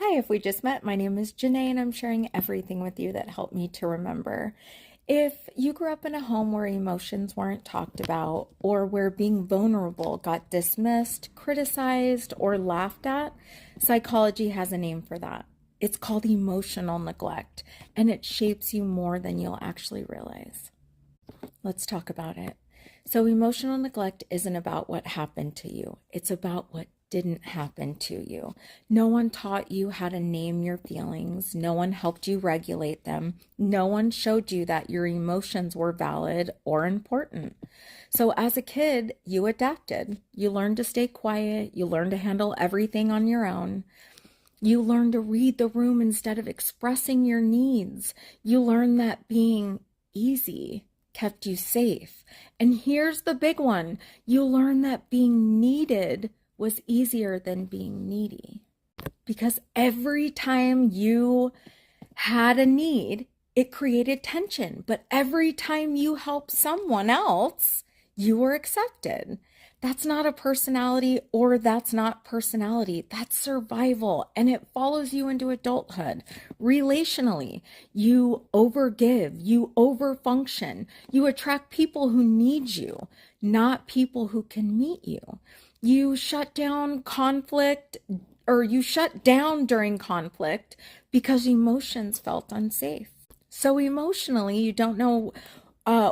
Hi, if we just met, my name is Janae and I'm sharing everything with you that helped me to remember. If you grew up in a home where emotions weren't talked about or where being vulnerable got dismissed, criticized, or laughed at, psychology has a name for that. It's called emotional neglect, and it shapes you more than you'll actually realize. Let's talk about it. So, emotional neglect isn't about what happened to you, it's about what didn't happen to you. No one taught you how to name your feelings. No one helped you regulate them. No one showed you that your emotions were valid or important. So, as a kid, you adapted. You learned to stay quiet. You learned to handle everything on your own. You learned to read the room instead of expressing your needs. You learned that being easy kept you safe. And here's the big one. You learned that being needed was easier than being needy. Because every time you had a need, it created tension. But every time you helped someone else, you were accepted. That's not a personality, or that's not personality. That's survival, and it follows you into adulthood. Relationally, you overgive, you overfunction, you attract people who need you, not people who can meet you. You shut down conflict, or you shut down during conflict because emotions felt unsafe. So emotionally, you don't know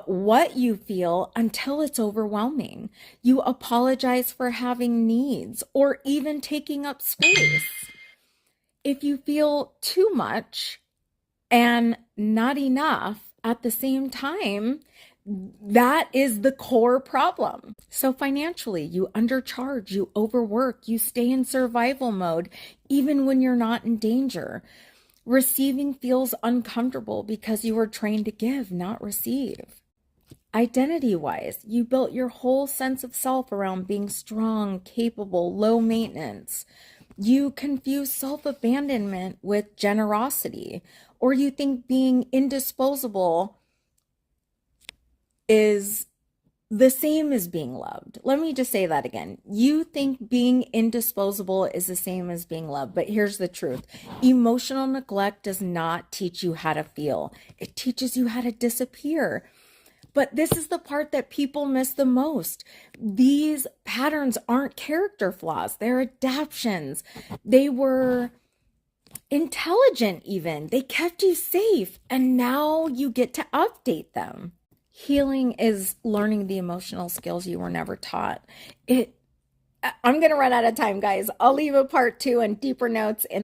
what you feel until it's overwhelming. You apologize for having needs or even taking up space. If you feel too much and not enough at the same time, that is the core problem. So financially, you undercharge, you overwork, you stay in survival mode, even when you're not in danger. Receiving feels uncomfortable because you were trained to give, not receive. Identity-wise, you built your whole sense of self around being strong, capable, low maintenance. You confuse self-abandonment with generosity, or you think being indisposable is the same as being loved. Let me just say that again. You think being indisposable is the same as being loved, but here's the truth. Emotional neglect does not teach you how to feel. It teaches you how to disappear. But this is the part that people miss the most. These patterns aren't character flaws. They're adaptations. They were intelligent even. They kept you safe, and now you get to update them. Healing is learning the emotional skills you were never taught. I'm going to run out of time, guys. I'll leave a part 2 and deeper notes in